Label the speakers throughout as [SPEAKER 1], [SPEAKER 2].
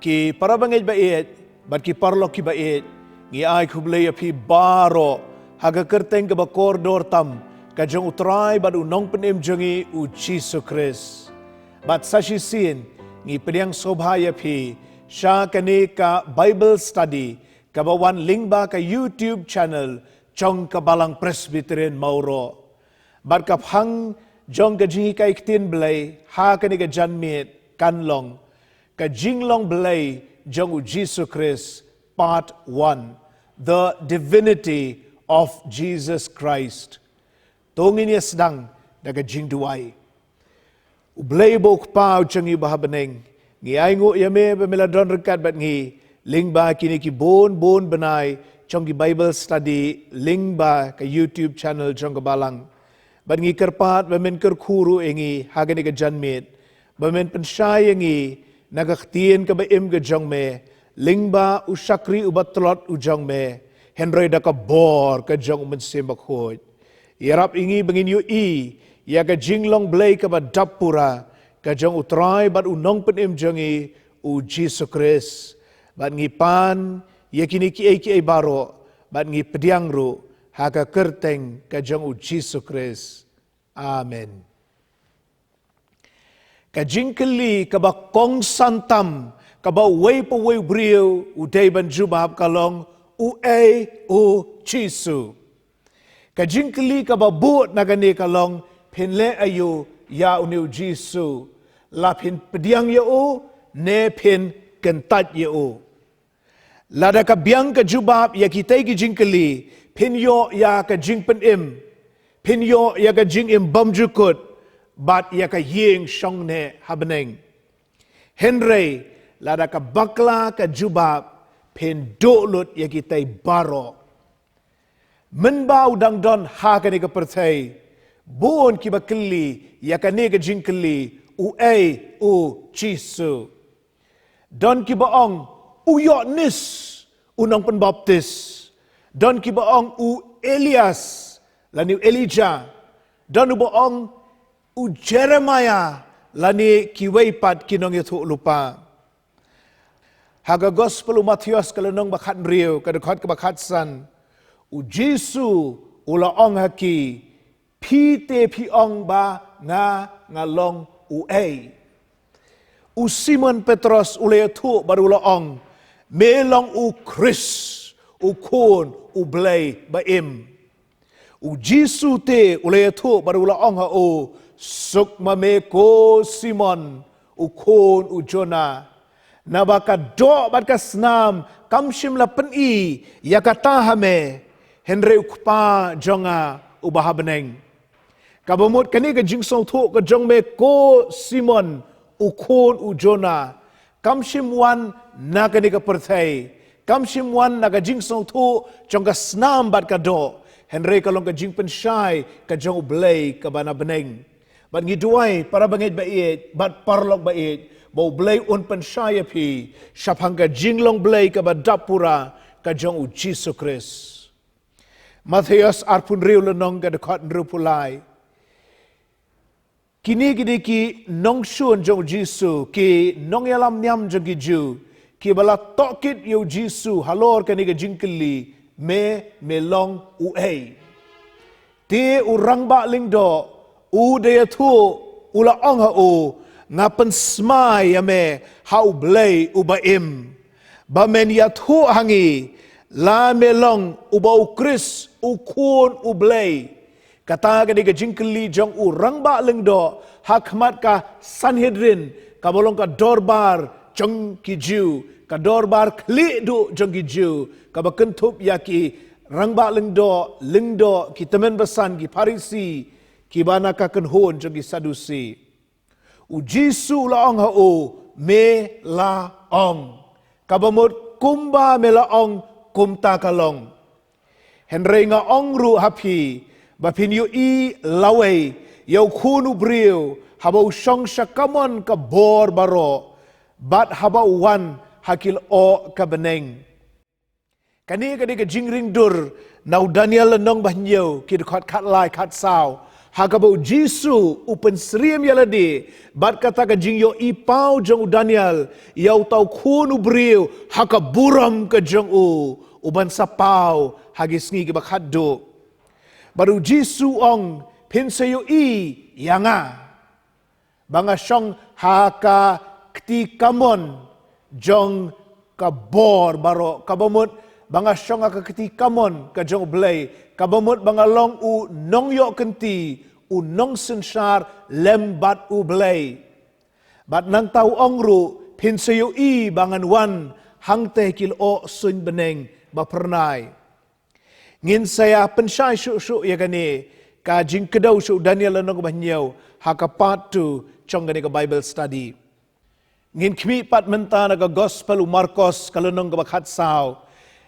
[SPEAKER 1] ki parabangej bait bat ki parlok ki bait ngi ai kublay api baro haga kerteng ke ba koridor tam ka jong utrai bat unong penim jongi u Jesus Christ bat sashi sin ngi pediang sobhaya pi sha kani ka Bible study ka bawan link ba ka YouTube channel chong ka balang Presbyterian Mauro bat ka hang jong ka ji ka iktin blay ha kani ka janmit kanlong ka jinglong blay jong u Jesus Christ part 1 the divinity of Jesus Christ tongin ya sedang daga jing duai ublay bok pau changi bahabeneng ngi aingo yame bemeladon rekat bat ngi ling ba kini ki bon benai chong ki Bible study ling ba ka YouTube channel chong ka balang bat ngi kerpat bemen kerkuru engi hagani ka janmit bemen pensyai engi nagaktien ka baim ka jong me ling ba usakri ubatlot ujong me henry da ka bor ka jong mensimbak hoy yarap ingi bengin yu ya ka jinglong blay ka ba dapura ka jong utray bat unong penim jongi u Jesus Christ bat ngi pan ya kini ki baro bat ngi pediang ru ha ka kerteng ka jong u Jesus Christ amen ka jingkeli ka ba kong santam ka ba way po way brio u day ban jubab kalong u Jesus ka jingkeli ka ba buot na gani kalong pinle ayu ya uniu Jisu la pin pediang ya o ne pin kentat ya o lada ka biang ka jubab ya kita ki jingkeli pin yo ya ka jing pen im pin yo ya ka jing im bam jukut bat ya ka ying shong ne habneng Henry lada ka bakla ka jubab pin dolut ya kita baro menbau dang don ha ka ni ka pertai bon ki bakli ya ka ni ka jingkeli u Jisu don ki baong u Yohanes unang penbaptis don ki baong u Elias lani Elijah don u baong u Jeremiah lani ki weipat kinong itu lupa haga gospel Matius kalenong bakat riu kadekot ke bakat san u Jisu ula ong haki pite pi ong ba ngalong u Simon Petrus ule tu baru ula ong melong u Chris u kun u blay baim u Jisu te ule tu baru ula ong ha o sukma me ko Simon u kun u Jonah nabaka do bat kasnam kamshim la peni ya kata hame henry ukpa jonga ubaha beneng kabamut kani ka jingsong thu ka jong me ko Simon ukon u Jonah kamshim wan na kani ka perthai kamshim wan na ka jingsong thu jong ka snam bat ka do henry kalong ka jing pensyai ka jong ublay ka bana beneng bat ngiduai para bangit bait bat parlok bait bau blay un pensyai pi syapang ka jinglong blay ka badapura ka jong u Jesus Christ Matthias arpun riu lenong ka dekat nrupulai kini ki nong shun jong Jisu ki nong yalam nyam jong ju ki bala tokit yu Jisu halor kani ka jingkeli me long u ti urang ba lingdo u de tu ula ong ha u ngapen smai ame hau blay ubaim bamen ya tu hangi la melong ubau Chris ukun ublay kata ka di ka jingkeli jong urang ba lengdo hakmat ka Sanhedrin ka bolong ka dorbar jong ki ju ka dorbar kli du jong ki ju ka bakentup ya ki rang ba lengdo ki temen besan ki Parisi ki bana ka kenhon jong ki Sadusi u Jisu la ong ha o me la ong kabamut kumba me la ong kumta kalong henry nga ong ru hapi bapin yu lawe yau kunu brio habau shong shakamon ka bor baro bat habau wan hakil o ka beneng kani ka jingring dur nau Daniel lenong bahnyo ki dekat kat lai kat sao Hakabau Jisu upen seriam yalade bat kata ka jing yo ipau jong Daniel yau tau kunu brio hakaburam ka jong uban sapau hagis ngi ke bakhaddo baru Jisu ong pinsayo yanga banga syong haka ktikamon jong kabor baro kabamut banga syong haka ktikamon ka jong blay kabamut banga long nong yo kenti nong sensar lembat blay bat nang tau ongru pinsayo bangan wan hang teh kil sun beneng ba pernai ngin saya pensai syuk ya gani ka jing kedau syuk Daniel nong bahnyau hakapat tu chong gani ka Bible study ngin kmi pat mentana ka gospel Marcos kalonong ka bakhat saw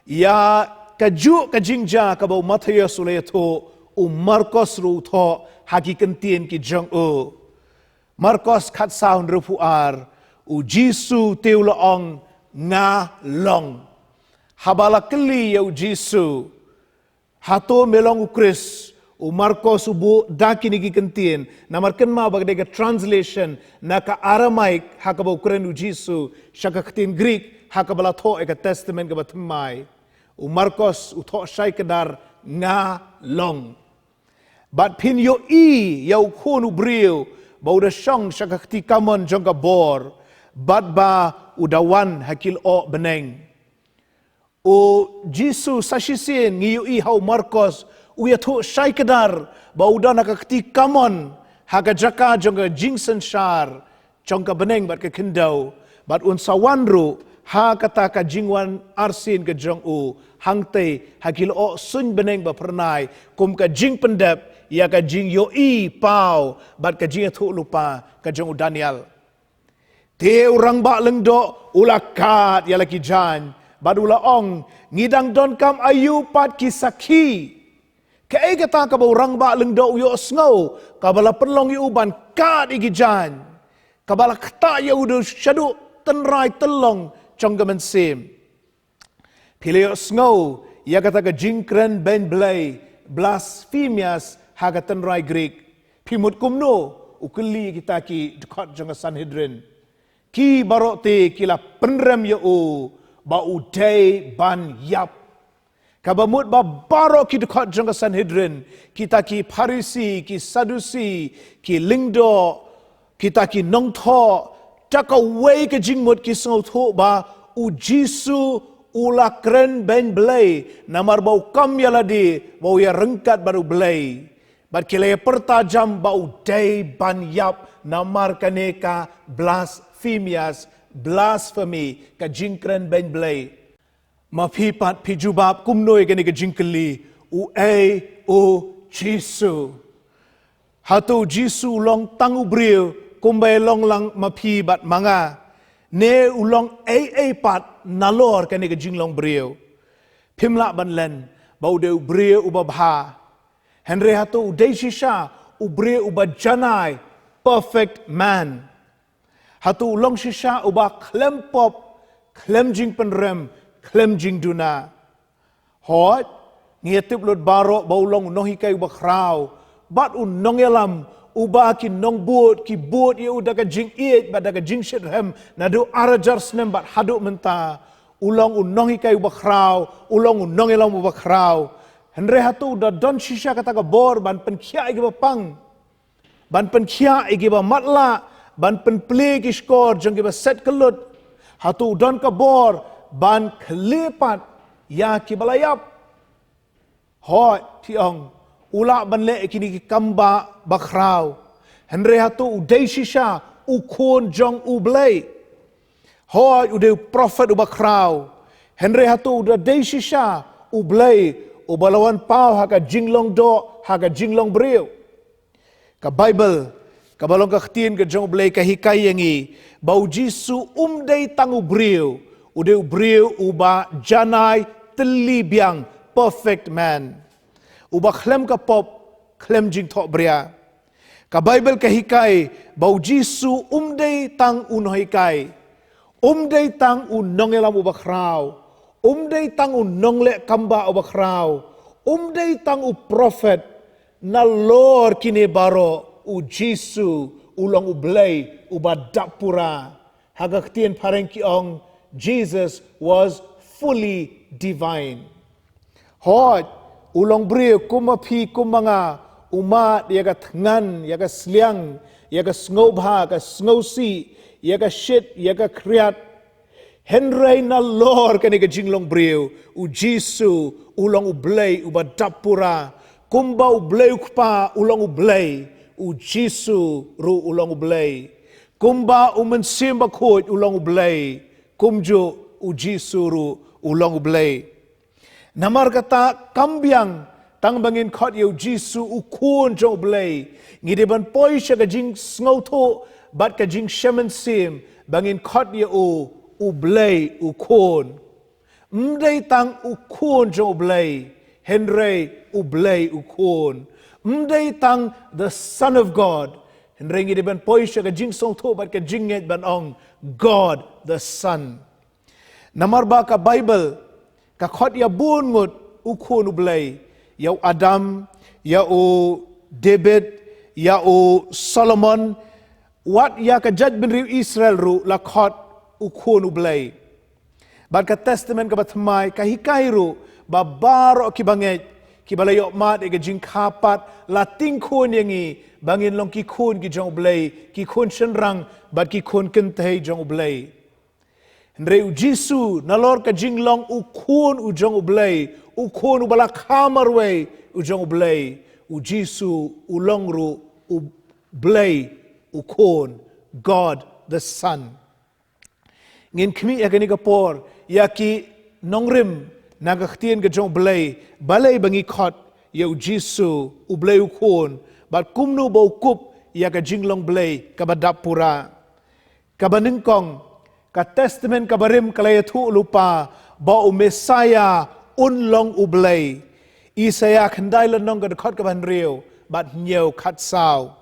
[SPEAKER 1] ya kaju kajingja ka bau Matius uleto Marcos ru tho haki kentien ki jong Marcos khat saw rupuar Jisu teulaong nga long habala keli ya Jisu hato melong Chris Marcos ubu dakini ki kentien namar kenma bagdega translation naka Aramaic hakabau kren Jisu shaka ketin Greek hakabala tho eka testament ka batmai Marcos utho syai kedar nga long bat pin yo yau khonu brio ba uda syong syaka kamon jongka bor bat ba udawan hakil beneng Jisu sashisin ngi yo hau Marcos uya tho syai kedar ba uda naka kamon haka jaka jongka jingsen syar jongka beneng bat ke kendau bat unsawanru ha kata ka jingwan arsin ke jong hangte hakil sun beneng ba pernai kum ka jing pendep ya ka jing yo pau bat ka jing thu lupa ka jong Daniel te orang ba lengdo ulakat ya laki jan badula ong ngidang don kam ayu pat kisaki kai kata ka ba orang ba lengdo yo sngo ka bala penlong yu ban kat igi jan ka bala kata ya udu syadu tenrai telong trong gaman sim pileo snow ya kata ka jingkren ben blay blasphemious hagatan rai Greek pimut kumno ukeli kita ki dekat jang Sanhedrin ki barote kila penrem yo ba udai ban yap kabamut ba baro ki dekat jang Sanhedrin kita ki Parisi ki Sadusi ki lingdo kita ki nongtho taka way ke jingmut ki sngau tho ba Jisu ula kren ben blay namar bau kam yaladi bau ya rengkat baru blay bat kile pertajam bau day ban yap namar kaneka blasphemious blasphemy ka jingkren ben blay mapipat pijubab kumnoy kani ka jingkeli Jisu hatu Jisu long tangu brio kumbay long lang mapi bat manga ne ulong pat nalor kani ka jinglong brio pimla banlen bau de brio ubabha henry hatu de shisha brio ubajanai perfect man hatu ulong shisha uba klempop klemjing penrem klemjing duna hot ngietip lot baro bau long nohikai ubakrau bat unong yalam uba ki nong buot ki buot ye uda ka jing ba da ka jing shit hem nadu arajar snem bat haduk menta ulong unong hikai bakrau ulong unong elang bakrau henre hatu uda don shisha kata ka bor ban pen khia igi pang ban pen khia igi ba matla ban pen play ki score jong ki ba set kelut hatu don ka bor ban klepat ya ki balayap hoi tiong ula banle kini ki kamba bakrau henre hatu udai shisha ukon jong ublay hoi ude prophet ubakrau henre hatu uda dai shisha ublay ubalawan pau haka jinglong do haka jinglong brio ka Bible ka balong ka khtin ka jong ublay ka hikay yangi bau Jisu dai tangu brio ude brio uba janai telibiang perfect man uba klem ka pop klem jing tok bria ka Bible ka hikay bau Jisu dai tang unohikai dai tang unongelam ubakrau dai tang unongle kamba ubakrau dai tang u prophet na Lord kini baro u Jisu ulang ublay ubadapura hagaktian pareng kiong Jesus was fully divine. Hot ulang brio kumapi kumanga umat yaga tngan yaga sliang yaga snobha yaga snosi yaga shit yaga kriat Henry na Lord kani ka jinglong brio u Jisu ulang ublay ubadapura kumba ublay ukpa ulang ublay u Jisu ru ulang ublay kumba umensimba kod ulang ublay kumjo u Jisu ru ulang ublay namar kata kambyang tang bangin khot yu Jisu u kun jo ublay ngideban poi siya ka jing sngoto bat ka jing shemensim bangin khot yu ublay ukon mday tang ukon jo ublay Henry ublay ukon mday tang the Son of God Henry ngi ban poi siya ka jing song to bat ka jinget ban ong God the Son namar ba ka Bible ka khot ya bun ngut ukon ublay yaw Adam yaw David yaw Solomon wat ya ka judge ben riu Israel ru la khot ukun ublay. Bad ka testament ka batmay kahikayro babaro kibanget kibalayo mat ega jing kapat lating kun yangi bangin long ki kun ki jong ublay ki kun shenrang bad ki kun kentay jong ublay. Andre u Jisu nalor ka jing long ukun u jong ublay ukun ubala kamarwe u jong ublay u Jisu ulong ru ublay ukun God the Son. Ngin kmi agani kapor yaki nongrim nagaktien ka jong blay balay bangi khot yu Jisu ublay ukon bat kumnu bo kup ya ka jinglong blay kabadapura kabaningkong ka testament kabarim kalayatu lupa ba u Messiah unlong ublay Isaya khandai lanong ka khot kaban riu bat nyeu khat saw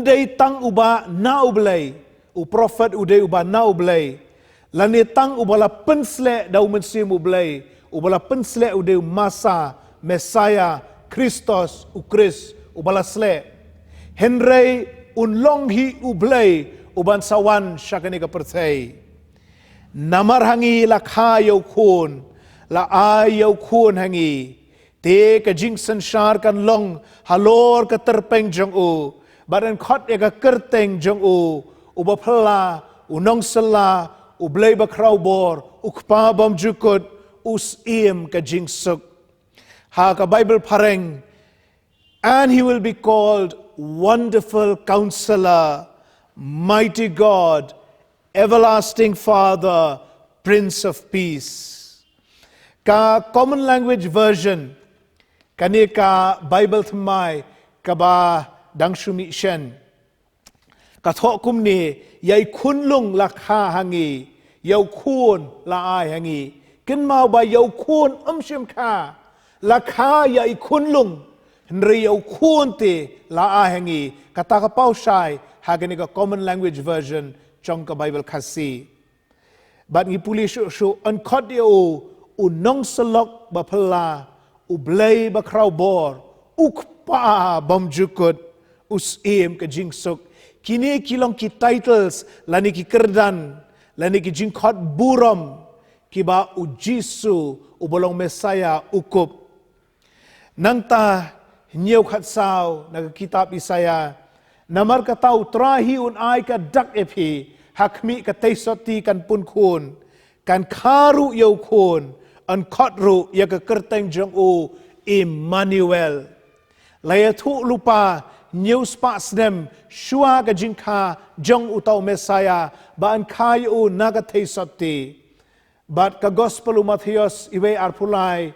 [SPEAKER 1] day tang uba na ublay u prophet uday uba na ublay lani tang ubala pensle da umensim ublay ubala pensle uday masa Messiah Christos u Chris ubala sle Henry unlong hi ublay uban sawan syakani ka percay namar hangi la khayo khun la ayo khun hangi te ka jing sanshar kan long halor ka terpeng jong u badan khot ya ka kerteng jong u uba pela, unong sela, ublay bakraw bor, ukpa bom jukot, us iem ka jingsuk. Ha ka Bible pareng, and he will be called Wonderful Counselor, Mighty God, Everlasting Father, Prince of Peace. Ka Common Language Version, kani ka Bible thamai, ka ba dang shumi shen. Kathok kumni yai kunlung lakha hangi yau kun la ai hangi kin mau ba yau kun shim kha lakha yai kunlung nri yau kun te la ai hangi kata ka pau shai hagani ka Common Language Version trong ka Bible khasi bat ngi puli shu an khot yo unong salok ba phala ublay ba kraw bor ukpa bom jukut us im ka jingsuk kini kilong ki titles lani ki kerdan lani ki jingkot buram kiba u Jisu ubolong Messiah ukup nangta nyeu khat saw na kitab Isaya namar ka tau trahi un ai ka dak epi hakmi ka taisoti kan pun kun kan kharu yau kun an khotru ya ka kerteng jong u Emmanuel layatu lupa news pas dem shua ka jingkha jong utau Messiah ba an khai u naga theisoti but ka gospel u Matthias iwe arpulai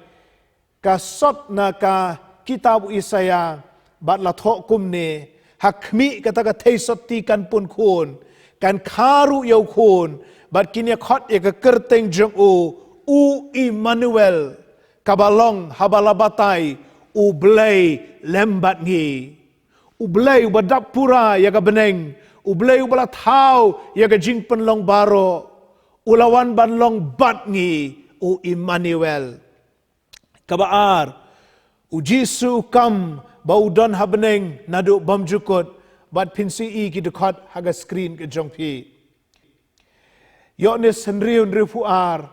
[SPEAKER 1] ka sot na ka kitab Isaya bat la tho kumne hakmi ka ta ka theisoti kan pun khun kan kharu yau khun bat kinya khot e ka kerteng jong u Emmanuel kabalong habalabatai u blay lembat ngi ublay ubadap pura ya ka beneng ublay ubala thau ya ka jing penlong baro ulawan banlong bat ngi u Emmanuel kabaar Ujisu kam bau don habneng nadu bom jukut bat pinsi I ki dekat haga screen ke jongpi. Yones henriun rifuar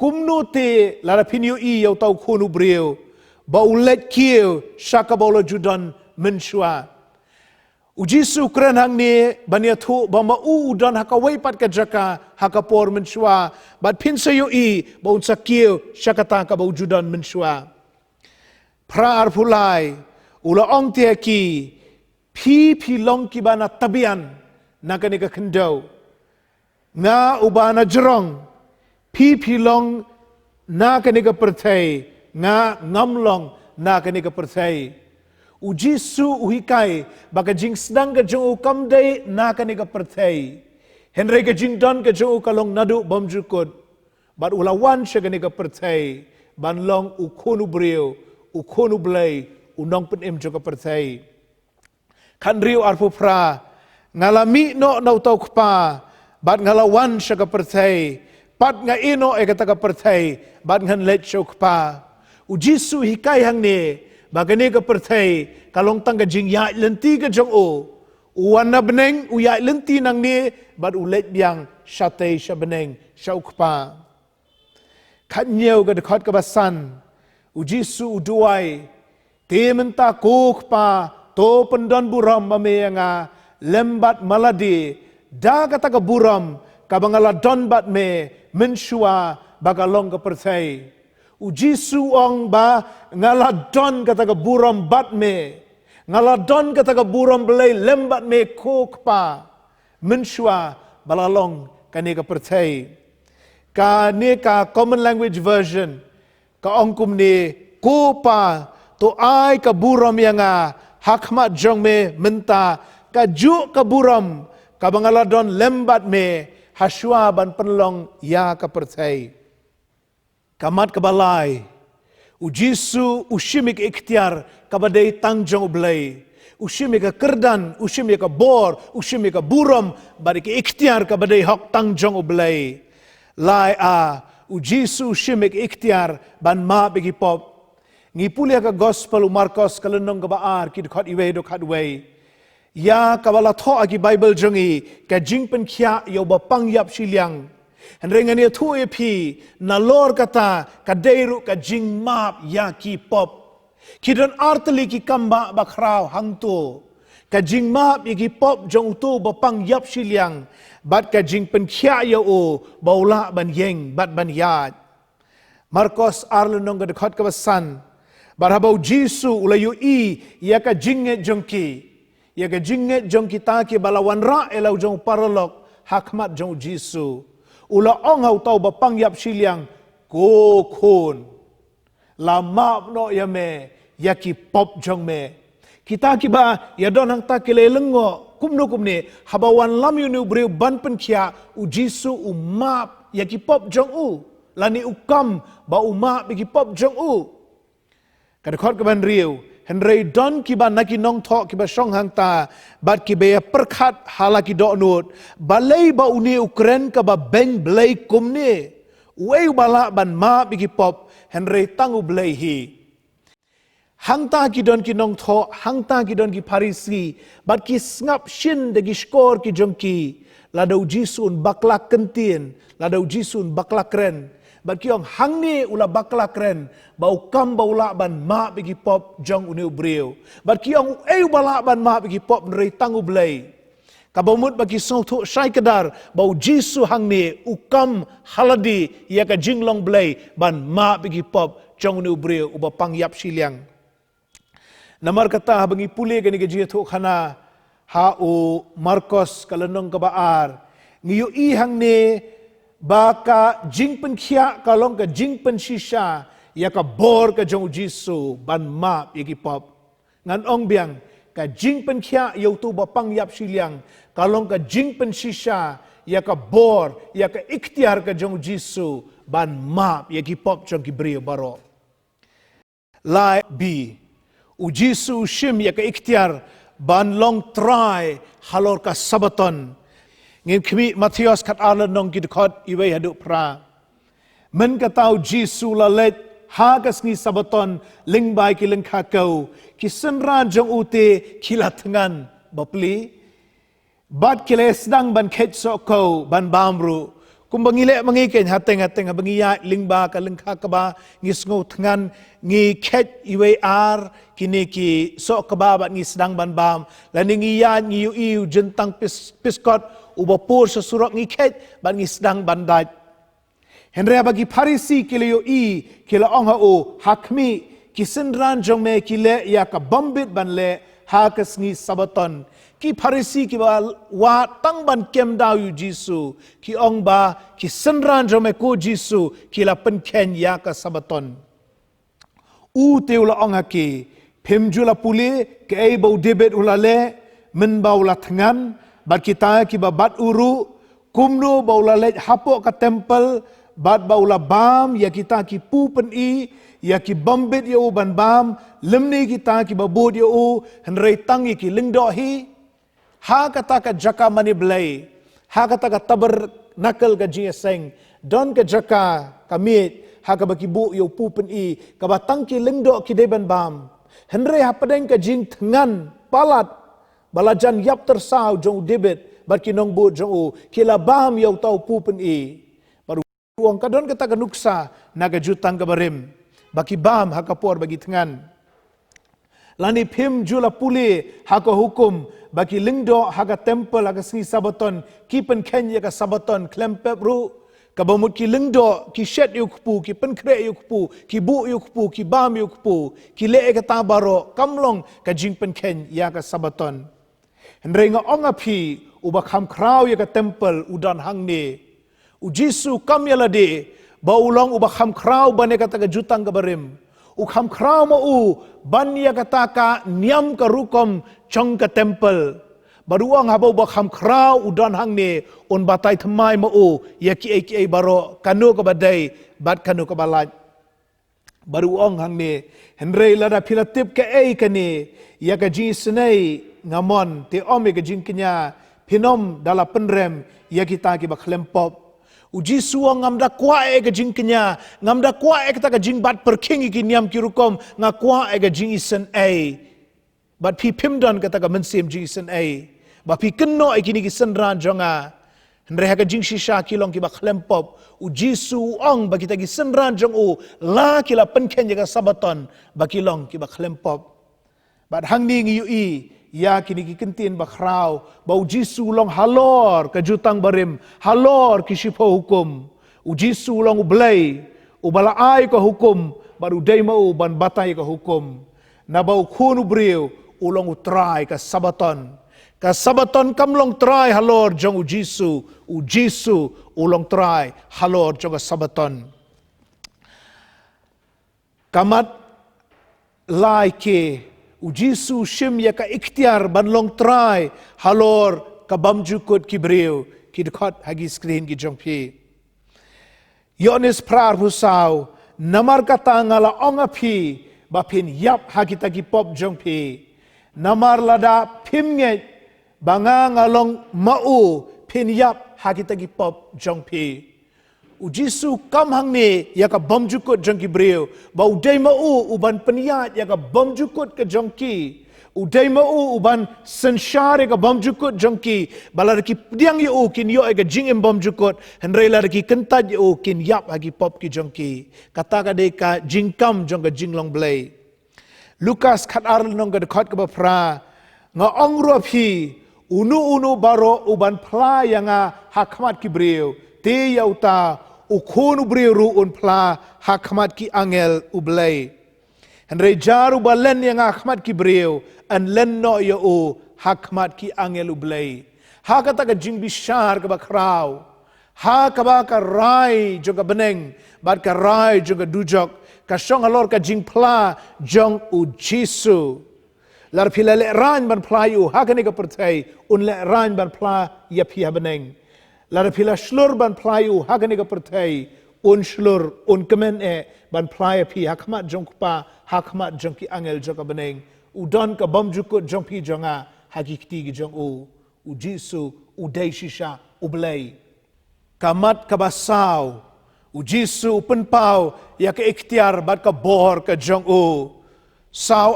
[SPEAKER 1] kumnu te lara pinyu I yau tau kunu brio bau let kieu shaka bau judan menshua. Ujisu keren hang ni bania thu bama dan hakawai pat ka jaka hakapor menshua bat pinsa yo I bau sakieu shakata ka bau judan menshua. Praar pulai ula ong te ki pi long ki bana tabian nakani ka kendau nga ubana jerong pi long nakani ka pertai nga ngamlong nakani ka pertai ujisu uhikai baka jing sedang ka jong ukam dai nakani ka pertai henry ka jing don ka jong ukalong nadu bom jukut bat ulawan syagani ka pertai ban long ukunu brio ukunu blay unong penem juga percaya. Kan riu arpu pra ngalami no nau tau kpa bat ngalawan syaka percaya pat nga ino kata ka percaya bat ngan let syok kpa ujisu hikai hang ni bagani ka percaya kalong tang ka jing ya lenti ka jong o uwana beneng uya lenti nang ni bat ulet biang syate syabeneng syok kpa kan nyeu ka dekat ka basan ujisu uduai tementa kuk pa to pendon buram mameyanga lembat maladi da kata ka buram kabangala don bat me menshua bagalong ka percay ujisu ong ba ngala don kata ka buram bat me ngala don kata ka buram belai lembat me kuk pa menshua balalong kani ka percay ka ne ka common language version ka ongkum ni kupa to ai ka buram yang hakmat jong me menta ka ju ka buram ka bangaladon lembat me haswa ban penlong ya ka percay kamat ka balai ujisu ushimik ikhtiar ka badai tangjong blai ushimik ka kerdan ushimik ka bor ushimik ka buram bari ka ikhtiar ka badai hak tangjong blai lai ujisu shimik ikhtiar ban ma bagi pop ngipulia ka gospel Marcos kalenong ka baar ki dekat iwe do kat we ya kabala tho agi bible jongi ka jingpen khia yo ba pangyap siliang henrengan ya thu epi na lor kata ka deiru ka jing map ya ki pop kidon arteli ki kamba bakrau hangto ka jing map ki pop jong tu ba pangyap siliang bat ka jing pen khia yo o baula ban yeng bat ban yad Marcos arlenong ka dekat ka basan barhabau jisu ulayu I ya ka jinget jongki ya ka jinget jongki ta ki balawan ra elau jong paralok hakmat jong jisu ula ong hau tau ba pangyap siliang ko khon la map no ya me ya ki pop jong me kita ki ba ya don hang ta ki le lengo kumno kumne habawan lam yunu breu ban pen khia ujisu umap ya ki pop jong u lani ukam ba umap ki pop jong u kadakot ka ban riu henry don ki ba naki nong tho ki ba shong hang ta bat ki be perkhat halaki do nut balai ba uni ukren ka ba beng blai kumne wei bala ban ma bi ki pop henry tangu blai hi hang ta ki don ki nong tho hang ta ki don ki parisi bat ki ngap shin de ki skor ki jongki ladau jisun baklak kentien ladau jisun baklak kren bat kiong hang ni ula baklak kren bau kam bau la ban ma bigi pop jong uni ubreu bat kiong bala ban ma bigi pop nrei tangu blai kabomut bagi song thu sai kedar bau jisu hang ni ukam haladi ya ka jinglong blai ban ma bigi pop jong uni ubreu uba pangyap siliang namar kata bangi pule gani ge thu khana ha o Marcos kalenong ka baar ngiyo I hang ni baka jingpen khia kalong ka jingpen shisha ya ka bor ka jong jisu ban ma yagi pop ngan ong biang ka jingpen khia yo tu ba pangyap siliang kalong ka jingpen shisha ya ka bor ya ka ikhtiar ka jong jisu ban ma yagi pop jong ki brio baro lai bi u jisu shim ya ka ikhtiar ban long try halor ka sabaton ngin kmi Matius kat alan nong ki dekot iwe haduk pra men katau jisu la let hagas ngi sabaton lingbai ki lengkha kau ki senran jong ute kilatangan bapli bat kile sedang ban khet so kau ban bamru kumbangile mangiken hateng bangiya lingba ka lengkha ka ba ngisngo thangan ngi khet iwe ar kini ki so ka ba bat ngi sedang ban bam lani ngi ya ngi yu jentang piskot ubapur sesurok ngi khet bat ngi sedang ban dai henre bagi Parisi kile yo kila ong o hakmi kisenran jong me kile ya ka bombit ban le hakas ngi sabaton ki Parisi ki ba wa tang ban kem daw yu Jisu ki ong ba ki senran jome ko Jisu ki la pen ken ya ka sabaton u te ula ong ki pem jula puli ke ei bau debet ula le men bau la thangan bat kita ki ba bat uru kumno bau la le hapo ka temple bat bau la bam ya kita ki pu pen i ya ki bombit ya u ban bam lemni kita ki ba bod ya u henrei tangi ki lingdo hi ha kata ka jaka mani blai ha kata ka tabar nakal ka jieseng don ka jaka kamit ha ka baki bu yo pu pen i ka batang ki lingdo ki de ban bam henre ha padeng ka jing thangan palat balajan yap tersau jong debit bat ki nong bu jong u ki la bam yo tau pu pen i baru uang kadon kata ka nuksa naga jutang ka barim baki bam ha ka por bagi thangan lani pim jula puli haka hukum bagi lingdo haka temple haka singi sabaton kipen kenya ka sabaton klempep ru kabamut ki lingdo ki shet yukpu ki penkre yukpu ki bu yukpu ki bam yukpu ki le ka tabaro kamlong ka jingpen ken ya ka sabaton henrenga onga phi uba kham kraw ya ka temple udan hangne u Jisu kam ya lade ba ulong uba kham kraw bane ka ta jutang ka barim ukham kraw mo u banya kata ka niam ka rukom chong ka temple baruang habau ba kham kraw udan hang ne on batai thamai mo u ya ki ai baro kanu ka badai bat kanu ka balat baruang hang ne henrei lada philatip ka ai ka ne ya ka ji snai ngamon te ome ka jing kenya pinom dala penrem ya kita ki ba klempop uji suang ngamda kwa ega jing kenya ngamda kwa ega ta jing bat perking ki niam ki rukom nga kwa ega jing isen ai bat pi pimdon kata ka mensim jing isen ai ba pi kenno ikini ki senran jonga hendre ha ka jing shisha ki long ki ba klempop uji suang ba kita ki senran jong u la ki la penken jaga sabaton ba ki long ki ba klempop bat hangni ngi yu i ya kini ki kentin bakrau bau Jisu long halor ke jutang barim halor ki shipo hukum u Jisu long ublai ubala ai ko hukum baru dai mau ban batai ko hukum na bau khunu briu ulong utrai ka sabaton kamlong trai halor jong u Jisu ulong trai halor jong sabaton kamat lai ke u Jisu shim ya ka ikhtiar ban long try halor ka bamjukut ki breu ki dekat hagi screen ki jongpi yonis prar husau namar kata ngala onga phi bapin yap hagi tagi pop jongpi namar lada pimnge banga ngalong mau pin yap hagi tagi pop jongpi u Jisu kam hang ni ya ka bamjukut jongki breu ba udai mau uban peniat ya ka bamjukut ke jongki udai mau uban sensyare ka bamjukut jongki balar ki diang yu kin yo ga jingem bamjukut henrei lar ki kentat yu kin yap agi pop ki jongki kata ka de ka jingkam jong ga jinglong blai Lukas khat ar nong ga dekat ka pra nga ong ro phi unu baro uban pla yanga hakmat ki breu te yauta ukhonu briru un pla hakmat ki angel ublay henre jaru balen yang hakmat ki breu an len no yo u hakmat ki angel ublay ha kata ka jing bishar ka bakraw ha ka ba ka rai joga beneng bat ka rai joga dujok ka shong alor ka jing pla jong u Jisu lar pilale ran ban pla yu ha ka ni ka pertai un le ran ban pla ya pi beneng lara pila shlur ban playu hagani ka pertai un shlur un kemen ban playa pi hakmat jongpa hakmat jongki angel joka beneng udon ka bamjukut jongpi jonga hakikti gi jong u Jisu udai shisha ublay kamat kabasau Jisu upenpau ya ke ikhtiar bat ka bor ka jong u. Sao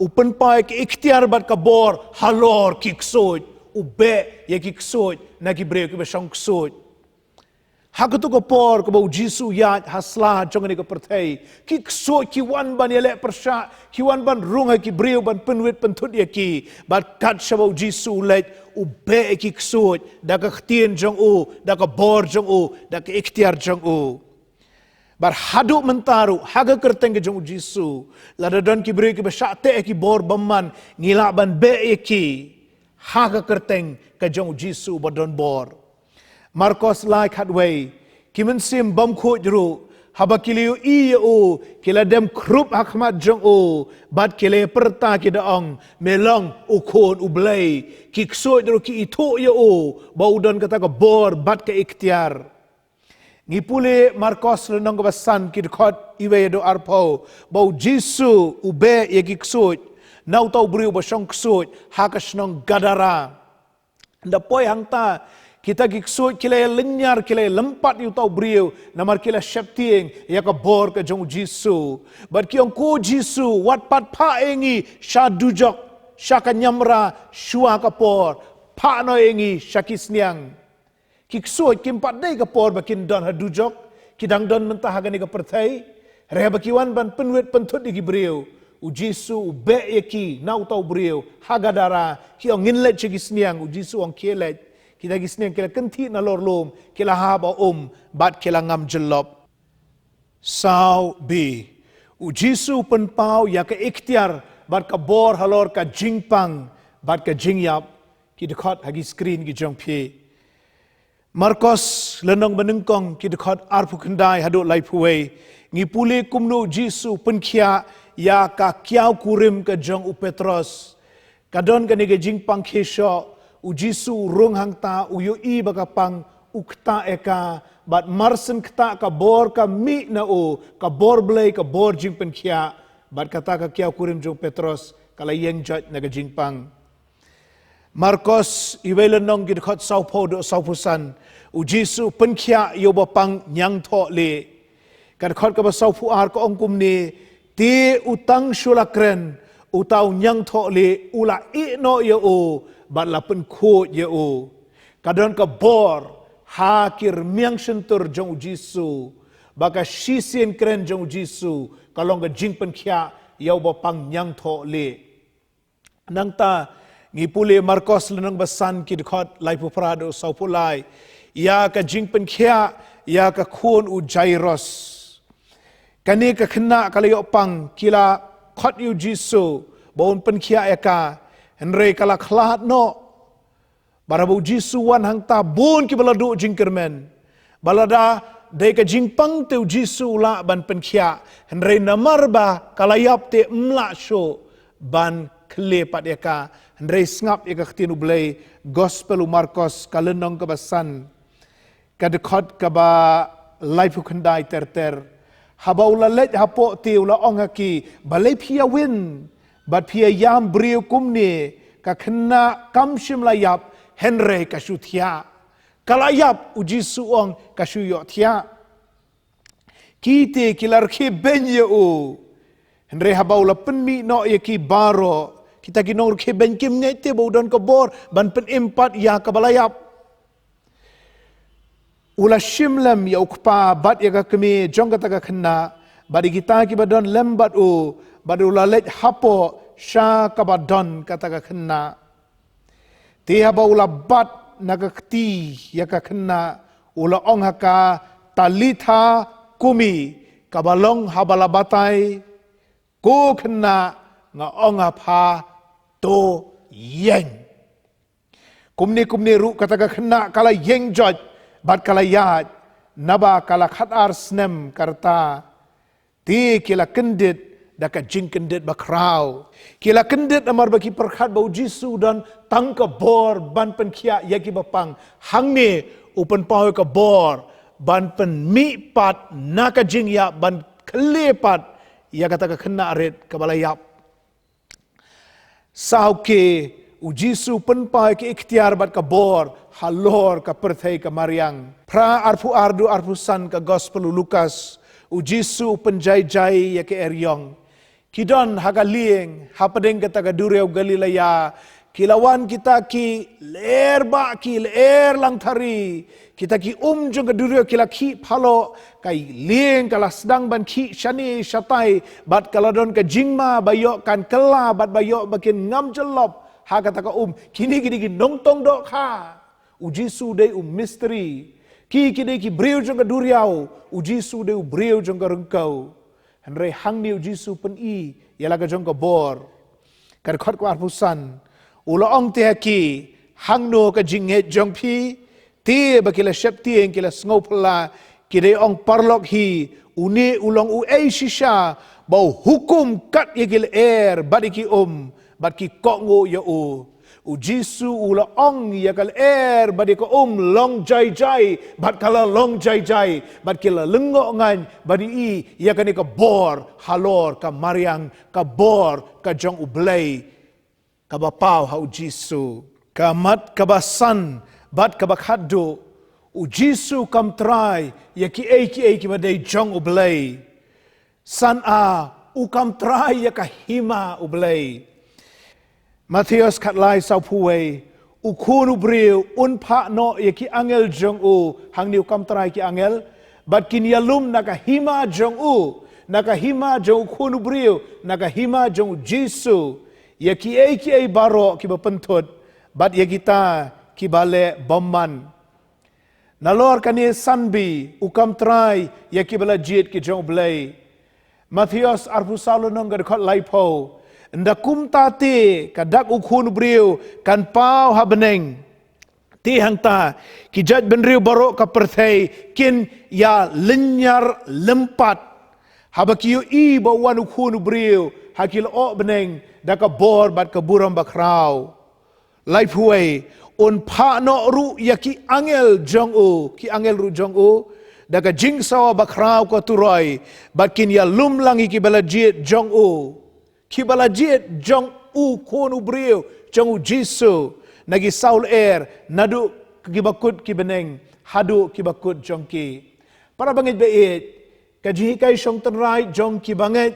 [SPEAKER 1] upenpau ke ikhtiar bat ka bor halor kiksoj. Ube ya kiksoj na kibreu ke besong ksoj. Hakutu ko por ko bau Jisu yat hasla jong ni ko perthai. Kiksoj ki wan ban yele persha ki wan ban runga ki breu ban penwit pentut ya ki bat kat shabau Jisu let ube kiksoj da ka htien jong u da ka bor jong u da ka ikhtiar jong u. Bar haduk mentaru haga kerteng ke jong Jisu lada don ki breu ki besate ki bor baman ngila ban be ki haga kerteng ke jong Jisu badon bor. Marcos like hadway kimen sim bam kho jru haba kiliu i o kila dem krup hakmat jong o bat kile perta ki daong melong u khon u blai ki kso jru ki itu ya o baudon kata ka bor bat ka ikhtiar ngipule Marcos lenong ka basan ki khot iwe do arpo bau Jisu u be ye ki kso nau tau briu ba shong kso hakasnong gadara nda poi hangta kita giksut kila lenyar kila lempat yu tau beriu namar kila syaptieng ya ka bor ka jong Jisu bat kiong ko Jisu wat pat pa engi sha dujok sha ka nyamra shua ka por pa no engi shakisniang kiksut kimpat dai ka por bakin don ha dujok kidang don mentah gani ka perthai re bakiwan ban penwit pentut di beriu u Jisu be yeki nau tau beriu hagadara kiong nginlet chikisniang u Jisu ong kielet kita gisneng kila kenti na lorlom kila haba bat kila ngam jelop sao bi u Jisu penpau ya ka ikhtiar bat ka bor halor ka jingpang bat ka jingyap ki dekhot hagi screen ki jong phe Marcos lenong menengkong ki dekhot arpu kendai haduk lai puwe ngipule kumno Jisu penkhia ya ka kiau kurim ka jong u Petros kadon ka nege jingpang khesho u Jisu rung hangta u yu i bakapang ukta eka bat marsen kta ka bor ka mi na u ka bor blai ka bor jingpen kia bat kata ka kia kurim jong Petros kala yeng jat naga jingpang Marcos iwelen nong gid khot saupo do saupusan u Jisu pen kia yo bapang nyang tho le kad khot ka ba saupu ar ko ongkum ni ti utang shulakren utau nyang tho le ula i no yo o bat lapen ko ye o kadon ka bor hakir miang sentur jong Jisu baka shisien kren jong Jisu kalong ka jingpen kya yau ba pang nyang tho le nangta ngipule Marcos lenang basan ki dekhot lai puprado saupulai ya ka jingpen kya ya ka khon u Jairus kani ka khna kalayo pang kila khot yu Jisu bon pen kya eka Henry kala khlat no barabu Jisu wan hang ta bun ki baladu jingkermen balada dei ka jingpang te Jisu la ban penkhia Henry namar ba kala yap te mla sho ban kle pat eka Henry ngap eka ktinu blai gospel Marcos kalenong ka basan ka dekhot ka ba life khandai ter habaula let hapo te ula ongaki balai phia win bat phia yam brio kumni ka khna kamshim layap Henry kashuthia kalayap u Jisu ong kashuyo thia kite kilar ke benye o Henry habaula penmi no ye ki baro kita ki nor ke ben kim ngete bodon ka bor ban pen empat ya ka balayap ula shimlam ya ukpa bat ya ka kemi jong ka ta khna badi kita ki badon lembat o badula let hapo sha kabadon kata ka kena tiha ba ula bat nagakti ya ka kena ula ong haka talita kumi kabalong habalabatai ko kena nga ong apa to yeng kumni ru kata ka kena kala yeng jot bat kala yat naba kala khatar snem karta ti kila kendit daka jingkendet bakrau kila kendet amar baki perkhat bau Jisu dan tangka bor ban pen kia yaki bapang hangne open power ka bor ban pen mi pat naka jing ya ban kelepat ya kata ka kena aret ka balayap sauke Jisu penpai ke ikhtiar bat ka bor halor ka perthai ka Mariang. Pra arpu ardu arpu san ka Gospel Lukas. Jisu penjai-jai ya ke eryong. Kidon haga lieng hapadeng kata ka Duriau Galilea. Kilawan kita ki ler ba ki ler lang thari. Kita ki jong ka Duriau kila ki phalo kai lieng kala sedang ban ki shani shatai bat kaladon ka jingma bayok kan kela bat bayok bakin ngam jelop. Ha kata ka kini nongtong dok ha. Jisu dei misteri. Ki ki breu jong ka Duriau. Jisu dei breu jong ka rengkau. Henry hang ni Jisu pen ialah ka jong ka bor. Kar khot ko arpusan. Ulaong te ki hang no ka jinghet jong pi. Ti bakila syap ti yang kila ngopla kidai ong parlok hi uni ulong shisha bau hukum kat yagil badi ki bat ki kongo ya Jisu ula ong yakal badi ko long jai jai bat kala long jai jai bat kila lengo ngan badi yakani ka bor halor ka Mariang ka bor ka jong ublay ka bapaw ha Jisu ka mat ka basan bat kabakado Jisu kam try ya ki badai jong ublay san kam try ya ka hima ublay Matius katlai sau puwe ukunu briu unpa no ya ki angel jong hang niu kam try ki angel bat kin yalum naka hima jong naka hima jong ukunu briu naka hima jong Jisu ya ki baro ki bapentut bat ya kita kibale bomman. Nalor kani sanbi ukam try ya kibala jit ki jong blay. Matthias arpu salo nong gad khot laipo. Ndakum tati kadak ukun briu kan pau habeneng. Ti hang ta ki jat benriu baro ka perthai kin ya lenyar lempat. Habakiyo bawan ukun briu hakil o beneng daka bor bat kaburam bakrau. Laipuai pa no ru ya ki angel jong ki angel ru jong daga jingsaw bakraw ko turoy bakin ya lumlangi ki balajit jong ki balajit jong konu brio jong Jisu nagi Saul nadu ki bakut ki beneng hadu ki bakut jong ki para bangit bait kaji kai shong tenrai jong ki banget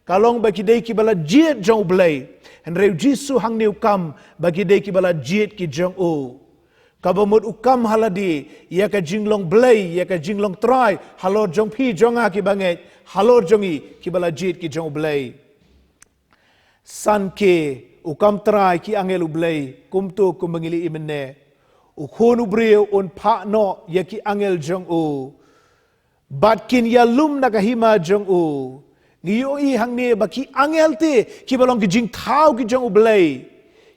[SPEAKER 1] kalong bagi dei ki balajit jong blay Henry Jisu hang ni ukam bagi dei ki bala jit ki jong kabamut ukam haladi ya ka jinglong blay ya ka jinglong try halor jong pi jonga ki banget halor jongi ki bala jit ki jong blay san ke ukam try ki angel blay kumtu kumbangili imene ukunu brio pa no ya ki angel jong batkin ya lum nakahima jong Ngiyo hang ni baki angel te ki balong ki jing tau ki jong ublay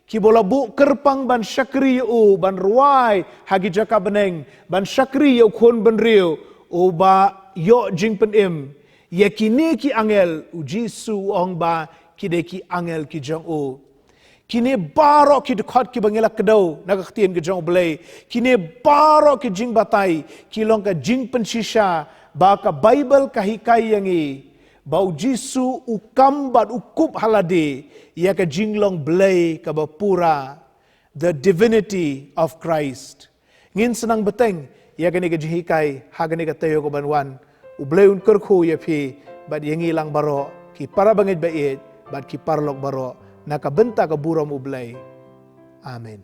[SPEAKER 1] ki bola bu kerpang ban syakri ban ruai hagi jaka beneng ban syakri kon ban rio ba yo jing penim ye kini ki angel Jisu ong ba ki de ki angel ki jong kini baro ki dekat ki bangela kedau nakaktian ki jong ublay kini baro ki jing batai ki long ka jing pensisha ba ka Bible kahikai yangi bau Jisu ukam bat ukup halade ia ka jinglong blay ka bapura the divinity of Christ ngin senang beteng ia ka ni ka jihikai hagani ka tayo ko banwan ublay un kerku ya pi bat yangi lang baro ki para bangit bait bat ki parlok baro nakabenta ka buram ublay amen.